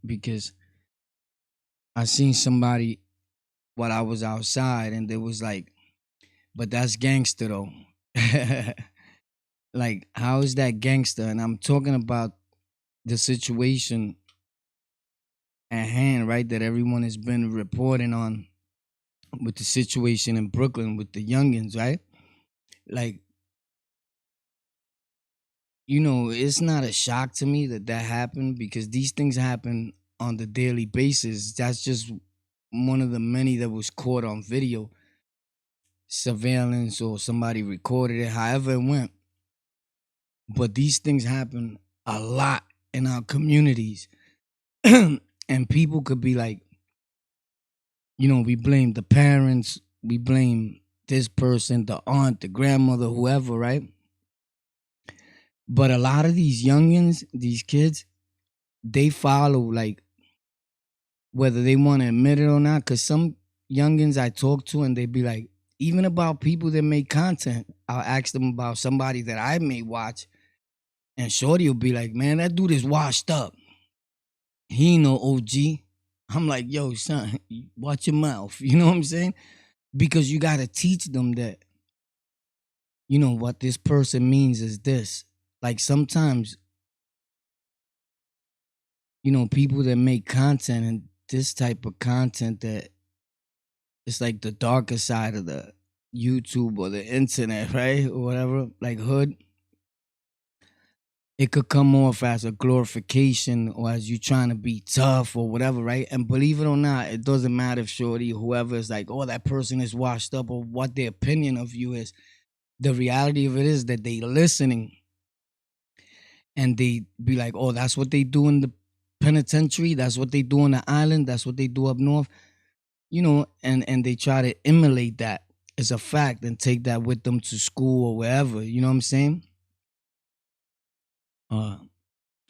because I seen somebody while I was outside, and they was like, "But that's gangster, though." Like, how is that gangster? And I'm talking about the situation at hand, right? That everyone has been reporting on with the situation in Brooklyn with the youngins, right? Like, it's not a shock to me that that happened because these things happen on the daily basis. That's just one of the many that was caught on video, surveillance, or somebody recorded it, however it went. But these things happen a lot in our communities. And people could be like, we blame the parents, we blame this person, the aunt, the grandmother, whoever, right? But a lot of these youngins, these kids, they follow, like, whether they want to admit it or not. Because some youngins I talk to, and they be like, even about people that make content, I'll ask them about somebody that I may watch, and Shorty will be like, man, that dude is washed up. He ain't no OG. I'm like, yo, son, watch your mouth. You know what I'm saying? Because you got to teach them that, what this person means is this. Like, sometimes, people that make content, and this type of content, that it's like the darker side of the YouTube or the internet, right? Or whatever, like hood. It could come off as a glorification or as you trying to be tough or whatever, right? And believe it or not, it doesn't matter if Shorty or whoever is like, oh, that person is washed up, or what their opinion of you is. The reality of it is that they listening, and they be like, oh, that's what they do in the penitentiary. That's what they do on the island. That's what they do up north. And they try to emulate that as a fact and take that with them to school or wherever. You know what I'm saying? Uh,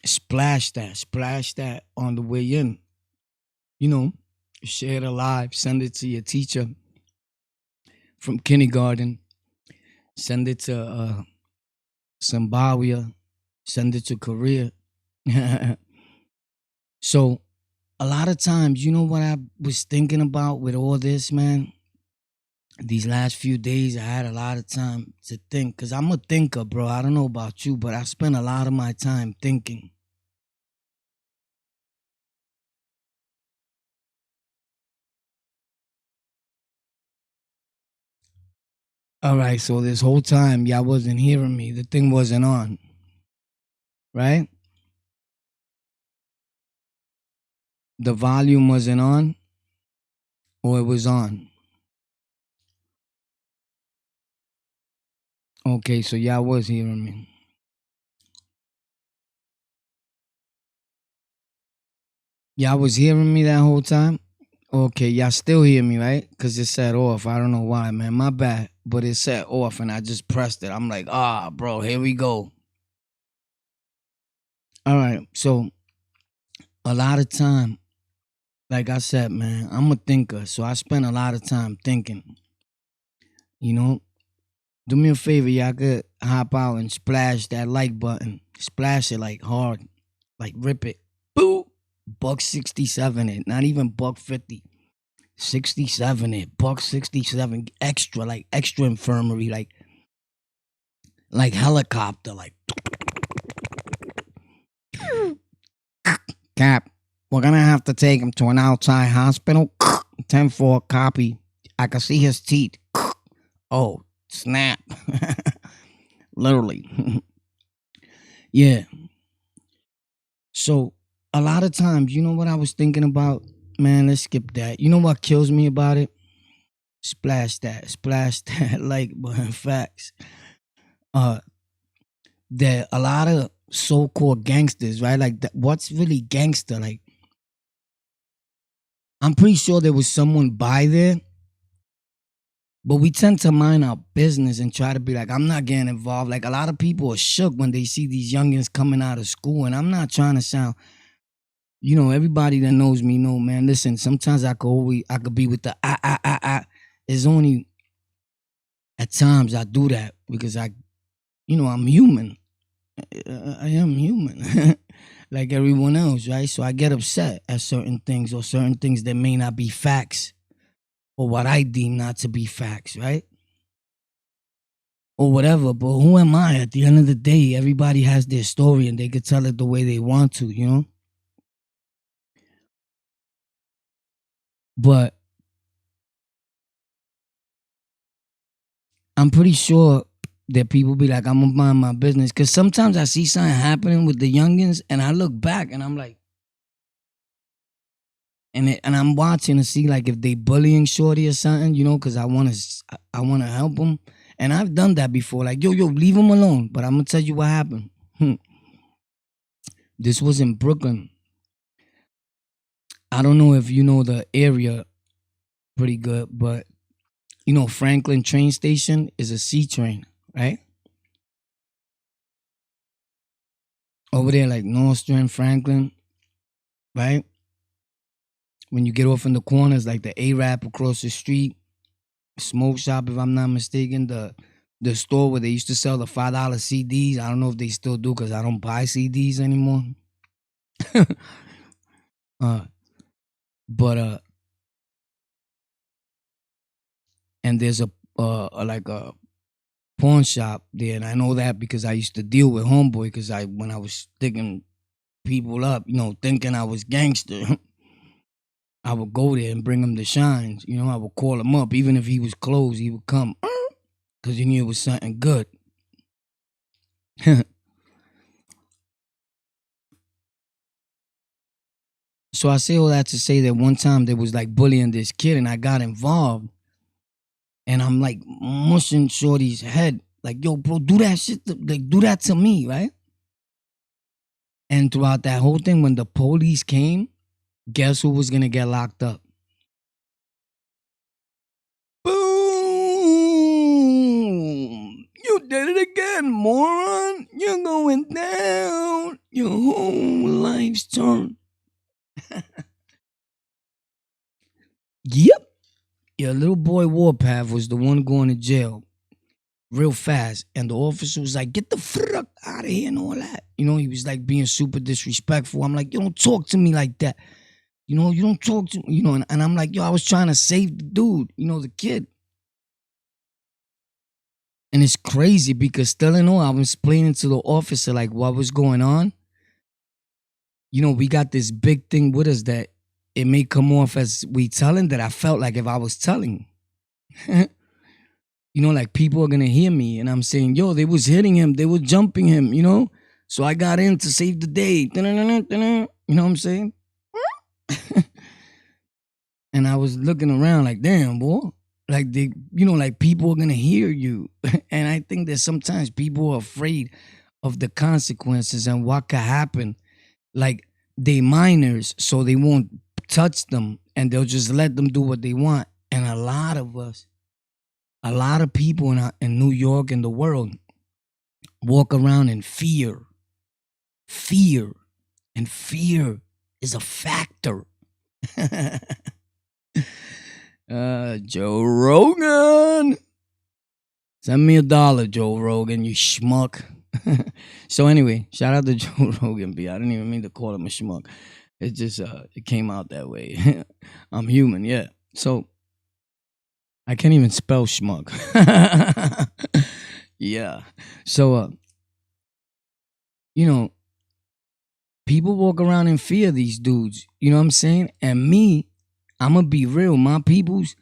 splash that on the way in. You know, share it alive. Send it to your teacher from kindergarten. Send it to Zimbabwe. Send it to Korea. So a lot of times, you know what I was thinking about with all this, man? These last few days, I had a lot of time to think, because I'm a thinker, bro. I don't know about you, but I spend a lot of my time thinking. All right, so this whole time, y'all wasn't hearing me. The thing wasn't on, right? The volume wasn't on, or it was on. Okay, so y'all was hearing me. Y'all was hearing me that whole time? Okay, y'all still hear me, right? Because it said off. I don't know why, man. My bad. But it said off, and I just pressed it. I'm like, bro, here we go. All right, so a lot of time, like I said, man, I'm a thinker. So I spend a lot of time thinking. You know, do me a favor, y'all could hop out and splash that like button. Splash it like hard. Like rip it. Boo! Buck 67 it. Not even buck 50. 67 it. Buck 67. Extra, like extra infirmary. Like helicopter. Like Cap, we're gonna have to take him to an outside hospital. 10-4 copy. I can see his teeth. Oh, snap. Literally. Yeah. So a lot of times, you know what I was thinking about? Man, let's skip that. You know what kills me about it? Splash that. Like, facts. Uh, that a lot of so-called gangsters, right? Like, what's really gangster? Like, I'm pretty sure there was someone by there, but we tend to mind our business and try to be like, I'm not getting involved. Like, a lot of people are shook when they see these youngins coming out of school, and I'm not trying to sound, everybody that knows me know, man. Listen, sometimes I could be with the It's only at times I do that because I'm human. I am human. like everyone else, right? So I get upset at certain things or certain things that may not be facts or what I deem not to be facts, right? Or whatever. But who am I? At the end of the day, everybody has their story and they could tell it the way they want to, you know? But I'm pretty sure that people be like, I'm gonna mind my business. Cause sometimes I see something happening with the youngins and I look back and I'm like, and I'm watching to see like if they bullying shorty or something, you know, cause I wanna help them. And I've done that before. Like, yo, leave him alone. But I'm gonna tell you what happened. This was in Brooklyn. I don't know if you know the area pretty good, but you know Franklin train station is a C train, right? Over there, like Nostrand, Franklin, right? When you get off in the corners, like the A-Rap across the street, smoke shop, if I'm not mistaken, the store where they used to sell the $5 CDs. I don't know if they still do because I don't buy CDs anymore. uh, but and there's like a pawn shop there, and I know that because I used to deal with homeboy because when I was sticking people up, you know, thinking I was gangster. I would go there and bring him the shines. You know, I would call him up. Even if he was closed, he would come because he knew it was something good. So I say all that to say that one time there was like bullying this kid and I got involved. And I'm like mushing Shorty's head. Like, yo, bro, do that shit. Like, do that to me, right? And throughout that whole thing, when the police came, guess who was going to get locked up? Boom! You did it again, moron. You're going down. Your whole life's turned. Yep. Your little boy Warpath was the one going to jail real fast. And the officer was like, get the fuck out of here and all that. You know, he was like being super disrespectful. I'm like, you don't talk to me like that. You know, you don't talk to me, you know, and I'm like, yo, I was trying to save the dude, you know, the kid. And it's crazy because still in all, I was explaining to the officer like what was going on. You know, we got this big thing with us that it may come off as we telling that I felt like if I was telling. You know, like people are gonna hear me and I'm saying, yo, they was hitting him, they were jumping him, you know? So I got in to save the day. You know what I'm saying? And I was looking around like, damn, boy. Like they, you know, like people are gonna hear you. And I think that sometimes people are afraid of the consequences and what could happen. Like they minors, so they won't touch them and they'll just let them do what they want. And a lot of us, a lot of people in New York and the world walk around in fear. Fear. And fear is a factor. Joe Rogan. Send me $1, Joe Rogan, you schmuck. So anyway, shout out to Joe Rogan, B. I didn't even mean to call him a schmuck. It just it came out that way. I'm human, yeah. So I can't even spell schmuck. Yeah. So you know, people walk around in fear of these dudes. You know what I'm saying? And me, I'ma be real. My peoples,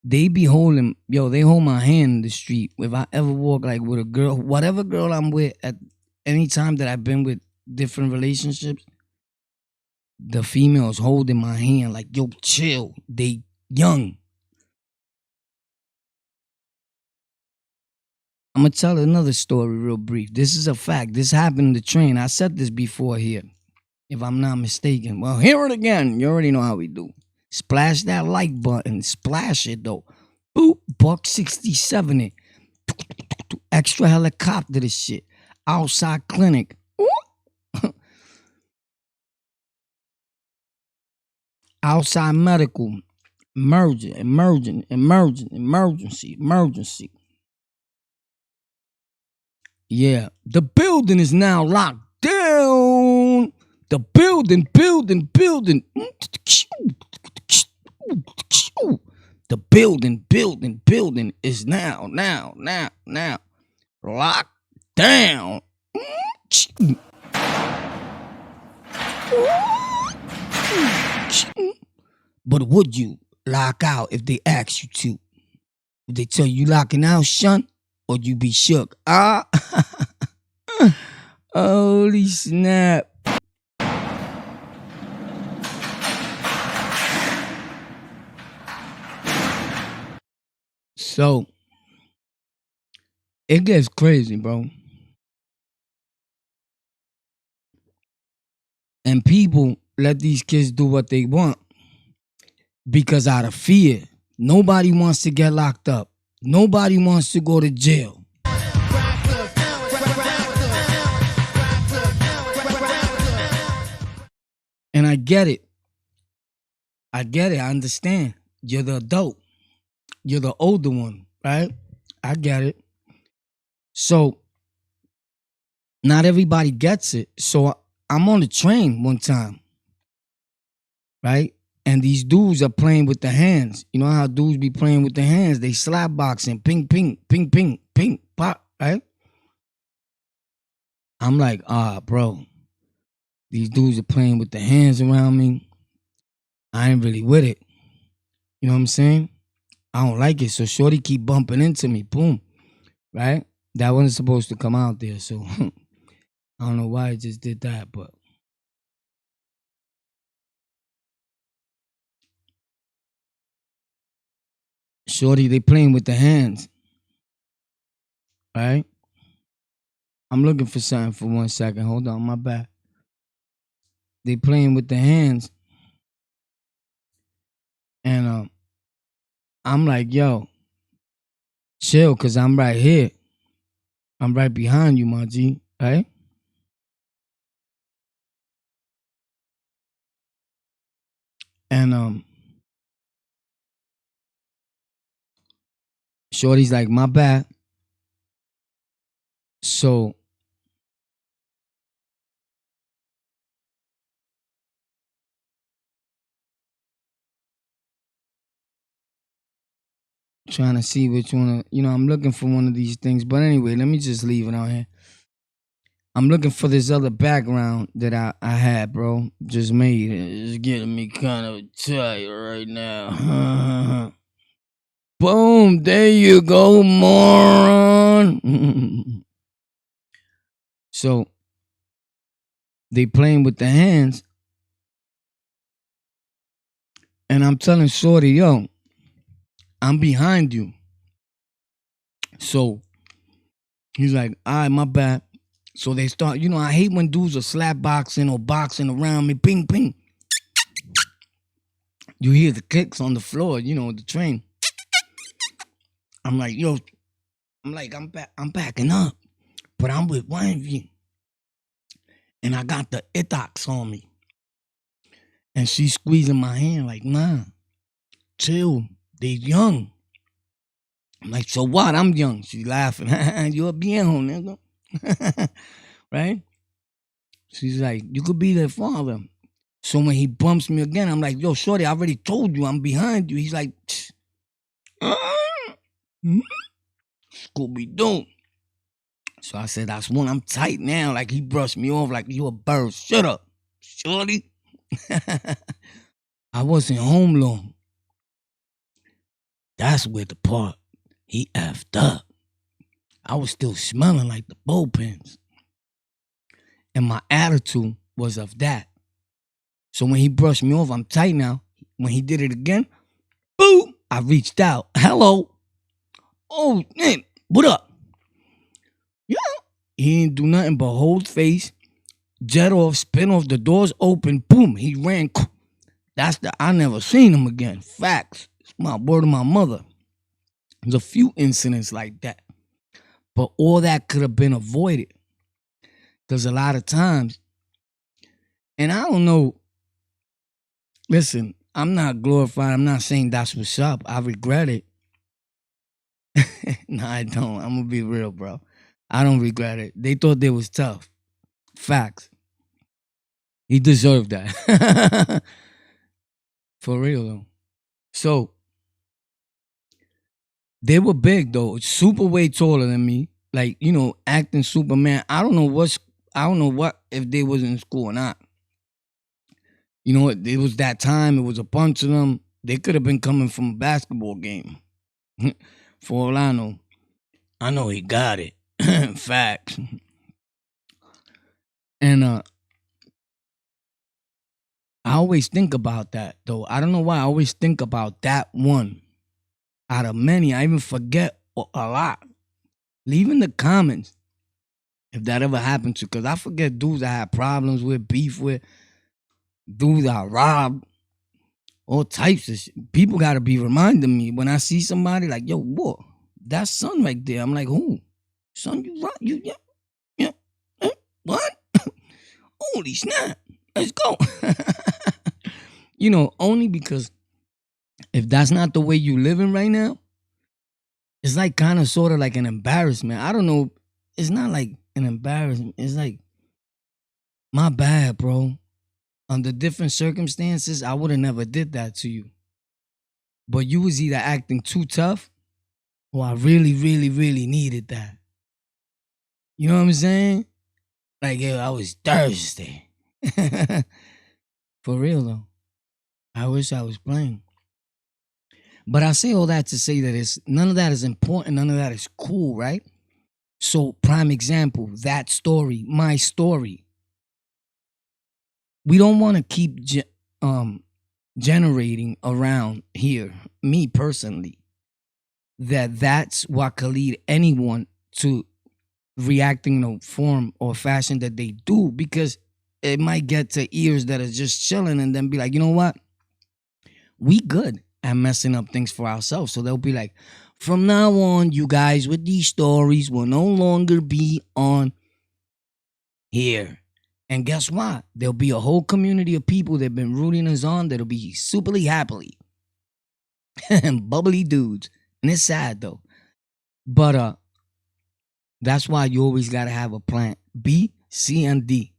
they be holding, they hold my hand in the street. If I ever walk like with a girl, whatever girl I'm with at any time that I've been with different relationships, the females holding my hand like, yo, chill. They young. I'm gonna tell another story real brief. This is a fact. This happened in the train. I said this before here, if I'm not mistaken. Well, hear it again. You already know how we do. Splash that like button. Splash it though. Boop. $1.67 it. Extra helicopter this shit. Outside clinic. Outside medical. Emergency. Yeah. The building is now locked down. The building. The building is now locked down. But would you lock out if they ask you to? Would they tell you locking out, son? Or you be shook? Holy snap. So, it gets crazy, bro. And people let these kids do what they want because out of fear. Nobody wants to get locked up. Nobody wants to go to jail. And I get it. I understand. You're the adult. You're the older one, right? I get it. So, not everybody gets it. So, I'm on the train one time, right? And these dudes are playing with the hands. You know how dudes be playing with the hands? They slap boxing, ping, ping, ping, ping, ping, pop, right? I'm like, bro, these dudes are playing with the hands around me. I ain't really with it. You know what I'm saying? I don't like it. So shorty keep bumping into me. Boom. Right? That wasn't supposed to come out there. So I don't know why I just did that, but shorty, they playing with the hands. Right? I'm looking for something for 1 second. Hold on, my bad. They playing with the hands. And I'm like, yo, chill, cause I'm right here. I'm right behind you, my G, right? And shorty's like, my bad. So trying to see which one, I'm looking for one of these things. But anyway, let me just leave it on here. I'm looking for this other background that I had, bro. Just made it. It's getting me kind of tight right now. Boom, there you go, moron. So they playing with the hands. And I'm telling Shorty, yo, I'm behind you. So he's like, all right, my bad. So they start, I hate when dudes are slap boxing or boxing around me. Ping, ping. You hear the kicks on the floor, the train. I'm like, yo, I'm backing up. But I'm with one of you. And I got the itox on me. And she's squeezing my hand like, nah, chill. They young. I'm like, so what? I'm young. She's laughing. You're a viejo, nigga. Right? She's like, you could be their father. So when he bumps me again, I'm like, yo, shorty, I already told you I'm behind you. He's like, Scooby-Doo. So I said, that's one. I'm tight now. Like he brushed me off like you a bird. Shut up, shorty. I wasn't home long. That's where the part he effed up. I was still smelling like the bullpens. And my attitude was of that. So when he brushed me off, I'm tight now. When he did it again, boom, I reached out. Hello. Oh, man, what up? Yeah. He didn't do nothing but hold face, jet off, spin off, the doors open, boom, he ran. I never seen him again. Facts. It's my word of my mother. There's a few incidents like that. But all that could have been avoided. Because a lot of times, and I don't know, listen, I'm not glorified. I'm not saying that's what's up. I regret it. No, I don't. I'm going to be real, bro. I don't regret it. They thought they was tough. Facts. He deserved that. For real though. So they were big though, super way taller than me. Like, acting Superman. I don't know what if they was in school or not. It was that time, it was a bunch of them. They could have been coming from a basketball game. For all I know. I know he got it. Facts. And I always think about that though. I don't know why I always think about that one. Out of many, I even forget a lot. Leave in the comments if that ever happened to, because I forget dudes I had problems with, beef with, dudes I robbed, all types of shit. People got to be reminding me when I see somebody like, yo, what? That's son right there. I'm like, who? Son, you robbed? Yeah, yeah. What? Holy snap. Let's go. Only because if that's not the way you living right now, it's like kind of sort of like an embarrassment. I don't know. It's not like an embarrassment. It's like, my bad, bro. Under different circumstances, I would have never did that to you. But you was either acting too tough or I really, really, really needed that. You know what I'm saying? Like, yo, I was thirsty. For real, though. I wish I was playing. But I say all that to say that none of that is important. None of that is cool, right? So, prime example, that story, my story. We don't want to keep generating around here, me personally, that's what could lead anyone to reacting in a form or fashion that they do, because it might get to ears that are just chilling and then be like, you know what? We good at messing up things for ourselves. So they'll be like, from now on, you guys with these stories will no longer be on here. And guess what? There'll be a whole community of people that have been rooting us on that'll be superly happily and bubbly dudes. And it's sad though. But that's why you always gotta have a plan B, C, and D.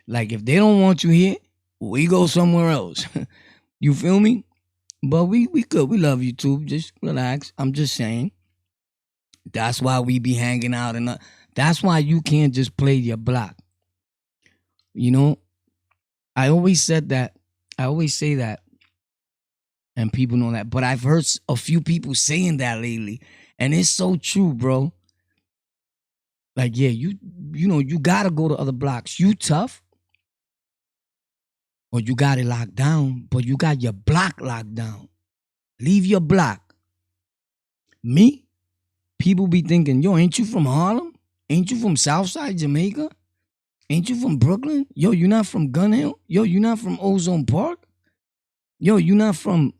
Like if they don't want you here, we go somewhere else. You feel me? But we good. We love you too. Just relax. I'm just saying. That's why we be hanging out, and that's why you can't just play your block. I always said that. I always say that, and people know that. But I've heard a few people saying that lately, and it's so true, bro. Like, yeah, you gotta go to other blocks. You tough, or you got it locked down, but you got your block locked down. Leave your block. Me, people be thinking, yo, ain't you from Harlem? Ain't you from Southside Jamaica? Ain't you from Brooklyn? Yo, you not from Gun Hill? Yo, you not from Ozone Park? Yo, you not from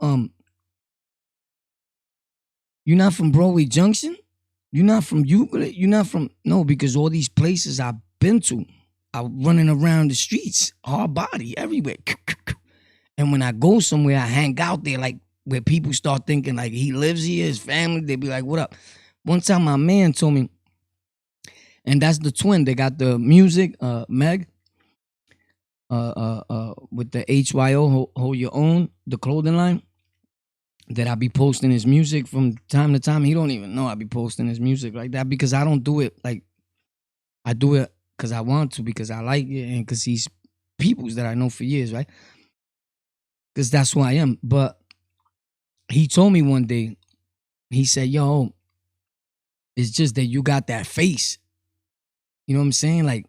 Broadway Junction? You not from Euclid? You not from no, because all these places I've been to, I'm running around the streets, hard body, everywhere. And when I go somewhere, I hang out there, like where people start thinking like he lives here, his family, they be like, what up? One time my man told me, and that's the twin. They got the music, Meg, with the HYO, hold your own, the clothing line. That I be posting his music from time to time. He don't even know I be posting his music like that because I don't do it like I do it because I want to, because I like it, and because he's peoples that I know for years, right? Because that's who I am. But he told me one day, he said, yo, it's just that you got that face. You know what I'm saying? Like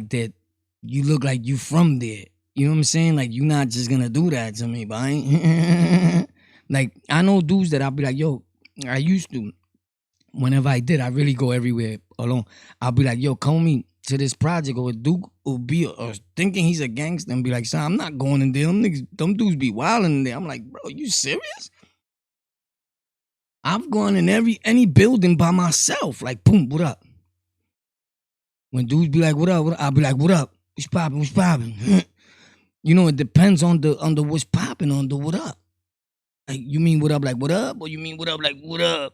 that you look like you from there. You know what I'm saying? Like, you not just gonna do that to me, but I ain't. Like, I know dudes that I'll be like, yo, I used to. Whenever I did, I really go everywhere alone. I'll be like, yo, call me to this project, or a dude will be thinking he's a gangster and be like, son, I'm not going in there. Them dudes be wilding in there. I'm like, bro, you serious? I've gone in any building by myself. Like, boom, what up? When dudes be like, what up? I'll be like, what up? What's popping? What's popping? It depends on the what's popping, on the what up. Like, you mean what up like what up? Or you mean what up like what up?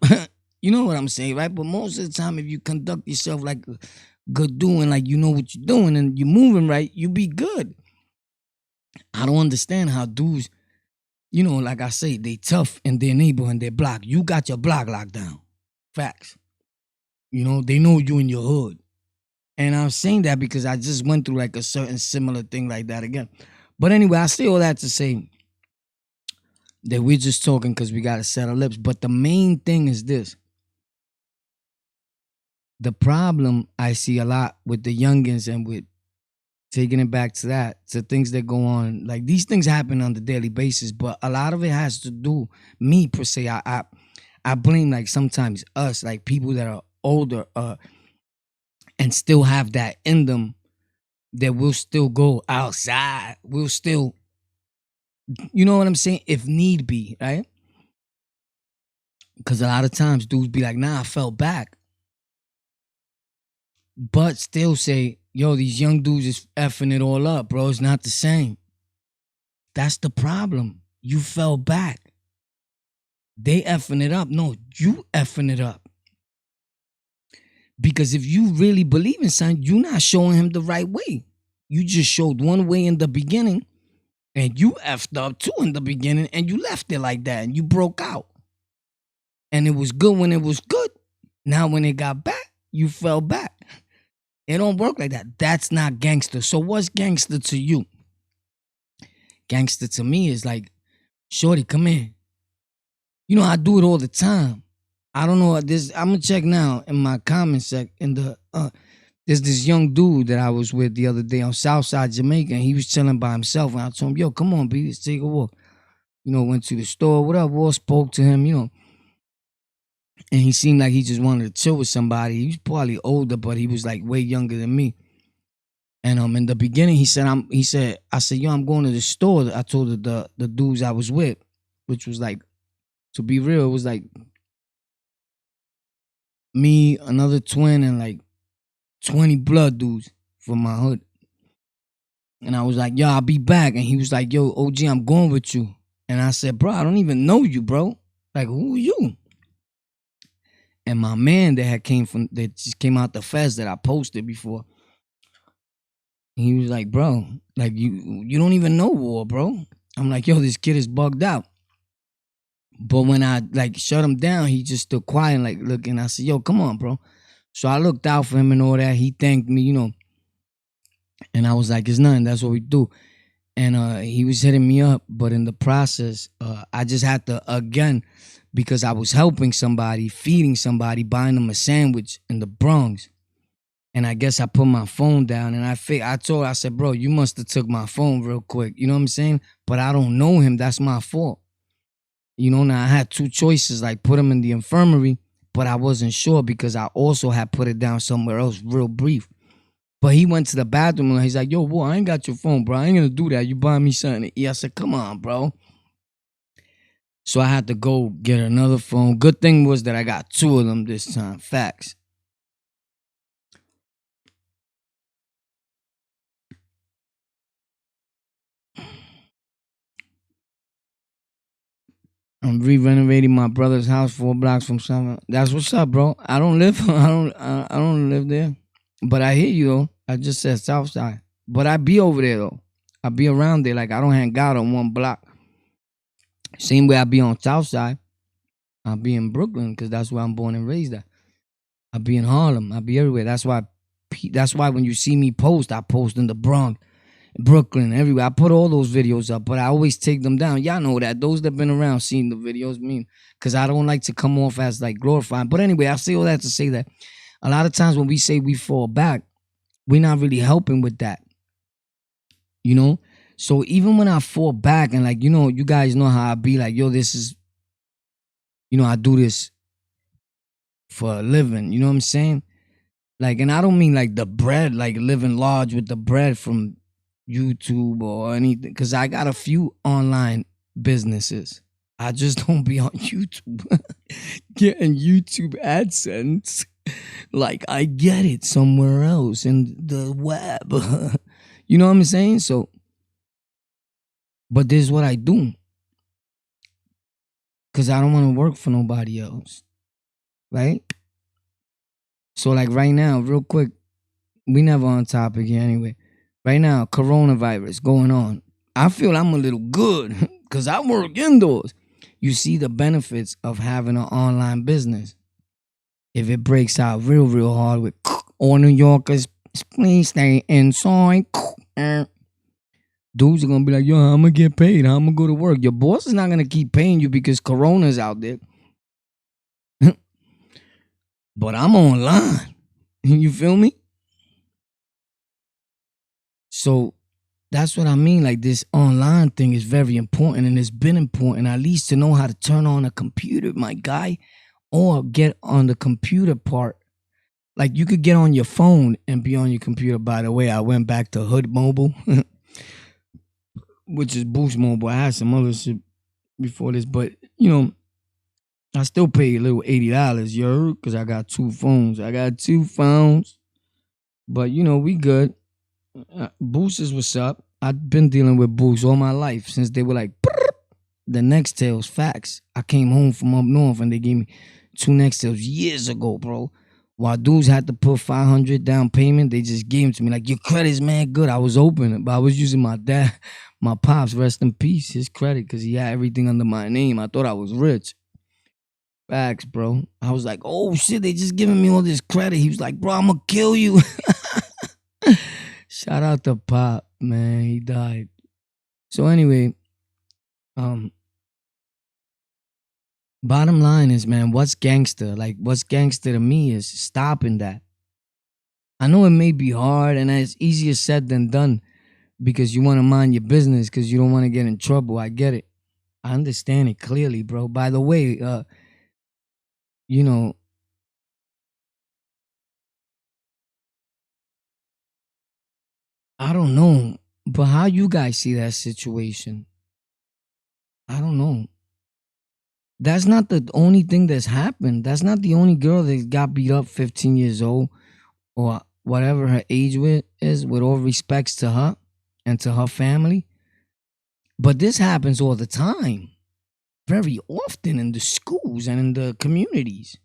You know what I'm saying, right? But most of the time, if you conduct yourself like good doing, like you know what you're doing and you're moving right, you be good. I don't understand how dudes, like I say, they tough in their neighborhood and their block. You got your block locked down. Facts. They know you in your hood. And I'm saying that because I just went through like a certain similar thing like that again. But anyway, I say all that to say that we're just talking because we got to set our lips. But the main thing is this. The problem I see a lot with the youngins and with taking it back to that, to things that go on, like these things happen on the daily basis, but a lot of it has to do, me per se, I blame like sometimes us, like people that are older and still have that in them, that will still go outside, will still, you know what I'm saying, if need be, right? Because a lot of times dudes be like, nah, I fell back. But still say, yo, these young dudes is effing it all up, bro. It's not the same. That's the problem. You fell back. They effing it up. No, you effing it up. Because if you really believe in something, you're not showing him the right way. You just showed one way in the beginning, and you effed up too in the beginning, and you left it like that, and you broke out. And it was good when it was good. Now when it got back, you fell back. It don't work like that. That's not gangster. So what's gangster to you? Gangster to me is like, shorty, come in. I do it all the time. I don't know this. I'm gonna check now in my comment section. There's this young dude that I was with the other day on Southside Jamaica, and he was chilling by himself. And I told him, "Yo, come on, B, let's take a walk." Went to the store, whatever. Spoke to him, and he seemed like he just wanted to chill with somebody. He was probably older, but he was like way younger than me. And in the beginning, I said, yo, I'm going to the store. I told the dudes I was with, which was like, to be real, it was like me, another twin, and like 20 blood dudes from my hood. And I was like, yo, I'll be back. And he was like, yo, OG, I'm going with you. And I said, bro, I don't even know you, bro. Like, who are you? And my man that just came out the fest that I posted before, he was like, bro, like you don't even know war, bro. I'm like, yo, this kid is bugged out. But when I like shut him down, he just stood quiet and like looking. I said, yo, come on, bro. So I looked out for him and all that. He thanked me, and I was like, it's nothing. That's what we do. And he was hitting me up. But in the process, I just had to, again, because I was helping somebody, feeding somebody, buying them a sandwich in the Bronx. And I guess I put my phone down and I said, bro, you must have took my phone real quick. You know what I'm saying? But I don't know him. That's my fault. Now I had two choices, like put him in the infirmary, but I wasn't sure because I also had put it down somewhere else real brief. But he went to the bathroom and he's like, yo, boy, I ain't got your phone, bro. I ain't going to do that. You buy me something to eat. I said, come on, bro. So I had to go get another phone. Good thing was that I got two of them this time. Facts. I'm re-renovating my brother's house 4 blocks from somewhere. That's what's up, bro. I don't live there. But I hear you though. I just said Southside. But I be over there though. I be around there. Like I don't hang out on one block. Same way I be on Southside. I be in Brooklyn because that's where I'm born and raised at. I be in Harlem. I be everywhere. That's why when you see me post, I post in the Bronx, Brooklyn, everywhere. I put all those videos up, but I always take them down. Y'all know that. Those that been around seen the videos, because I don't like to come off as like glorifying. But anyway, I say all that to say that a lot of times when we say we fall back, we're not really helping with that. So even when I fall back and like, you guys know how I be like, yo, this is, I do this for a living. You know what I'm saying? Like, and I don't mean like the bread, like living large with the bread from YouTube or anything, because I got a few online businesses. I just don't be on YouTube getting YouTube AdSense. Like I get it somewhere else in the web. You know what I'm saying? So, but this is what I do. Because I don't want to work for nobody else. Right? So like right now, real quick, We never on topic here anyway. Right now, coronavirus going on. I feel I'm a little good because I work indoors. You see the benefits of having an online business. If it breaks out real, real hard with all New Yorkers, please stay inside. Dudes are gonna be like, yo, I'm gonna get paid. I'm gonna go to work. Your boss is not gonna keep paying you because Corona's out there. But I'm online. You feel me? So that's what I mean. Like this online thing is very important, and it's been important at least to know how to turn on a computer, my guy, or get on the computer part. Like you could get on your phone and be on your computer. By the way, I went back to Hood Mobile, which is Boost Mobile. I had some other shit before this, but you know, I still pay a little $80, you heard? Because I got two phones. But you know, we good. Boost is what's up. I've been dealing with Boost all my life since they were like, the Nextels, facts. I came home from up north and they gave me two Nextels years ago, bro. While dudes had to put $500 down payment, they just gave them to me. Like, your credit's mad good. I was open, but I was using my dad, my pops, rest in peace, his credit, because he had everything under my name. I thought I was rich. Facts, bro. I was like, oh shit, they just giving me all this credit. He was like, bro, I'm gonna kill you. Shout out to Pop, man. He died. So anyway, bottom line is, man, what's gangster? Like, what's gangster to me is stopping that. I know it may be hard and it's easier said than done because you want to mind your business because you don't want to get in trouble. I get it. I understand it clearly, bro. By the way, you know, I don't know, but how you guys see that situation? I don't know. That's not the only thing that's happened. That's not the only girl that got beat up 15 years old or whatever her age is, with all respects to her and to her family. But this happens all the time, very often in the schools and in the communities.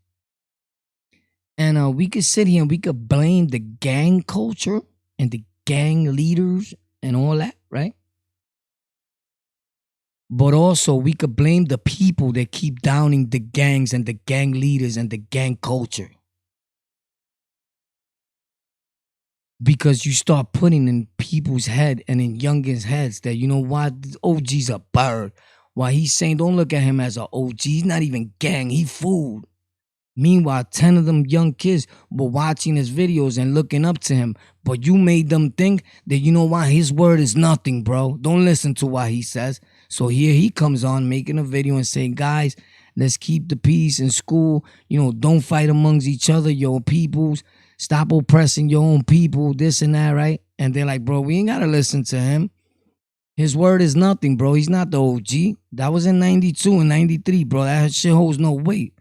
And we could sit here and we could blame the gang culture and the gang leaders and all that, right? But also we could blame the people that keep downing the gangs and the gang leaders and the gang culture. Because you start putting in people's head and in youngins' heads that, you know what, OG's a bird. While he's saying, don't look at him as an OG. He's not even gang, he food. Meanwhile, 10 of them young kids were watching his videos and looking up to him. But you made them think that, you know what, his word is nothing, bro. Don't listen to what he says. So here he comes on making a video and saying, guys, let's keep the peace in school. You know, don't fight amongst each other, your peoples. Stop oppressing your own people, this and that, right? And they're like, bro, we ain't got to listen to him. His word is nothing, bro. He's not the OG. That was in 92 and 93, bro. That shit holds no weight.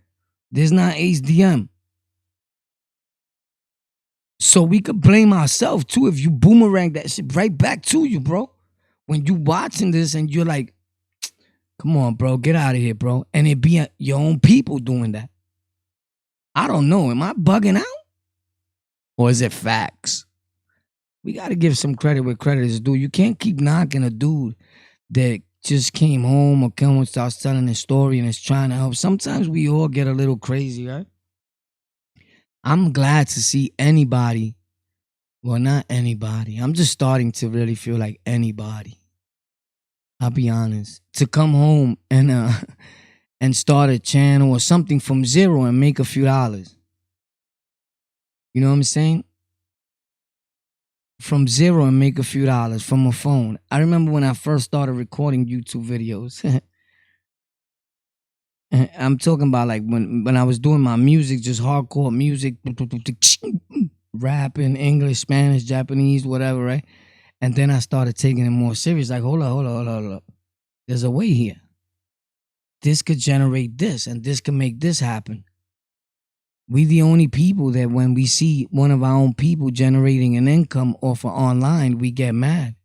This not HDM. So we could blame ourselves too if you boomerang that shit right back to you, bro. When you watching this and you're like, come on, bro, get out of here, bro. And it be your own people doing that. I don't know. Am I bugging out? Or is it facts? We got to give some credit where credit is due. You can't keep knocking a dude that just came home or come and starts telling his story and is trying to help. Sometimes we all get a little crazy, right? I'm glad to see anybody. Well, not anybody. I'm just starting to really feel like anybody. I'll be honest. To come home and start a channel or something from zero and make a few dollars. You know what I'm saying? From zero and make a few dollars from a phone. I remember when I first started recording YouTube videos. I'm talking about like when I was doing my music, just hardcore music, rapping, English, Spanish, Japanese, whatever, right? And then I started taking it more serious. Like, hold up. There's a way here. This could generate this, and this could make this happen. We the only people that when we see one of our own people generating an income off of online, we get mad.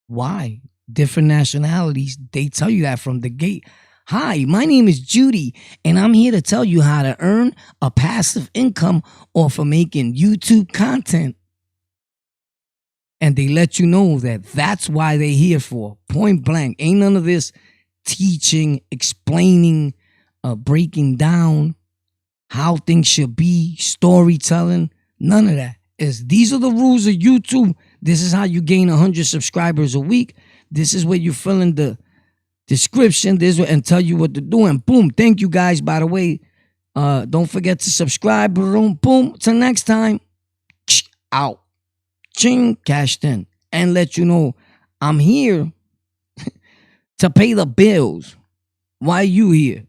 Why? Different nationalities, they tell you that from the gate. Hi, my name is Judy, and I'm here to tell you how to earn a passive income off of making YouTube content. And they let you know that that's why they here for. Point blank. Ain't none of this teaching, explaining, breaking down how things should be, storytelling. None of that. These are the rules of YouTube. This is how you gain 100 subscribers a week. This is where you fill in the description. And tell you what to do. And boom. Thank you guys, by the way. Don't forget to subscribe. Boom, boom. Till next time. Out. Ching, cashed in. And let you know I'm here to pay the bills. Why you here?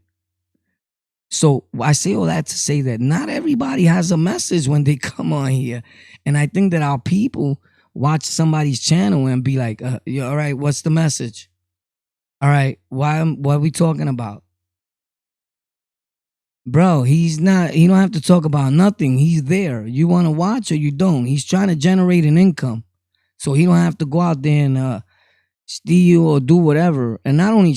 So I say all that to say that not everybody has a message when they come on here. And I think that our people watch somebody's channel and be like, yeah, all right, what's the message? All right, what are we talking about? Bro, he don't have to talk about nothing. He's there. You want to watch or you don't. He's trying to generate an income. So he don't have to go out there and steal or do whatever. And not only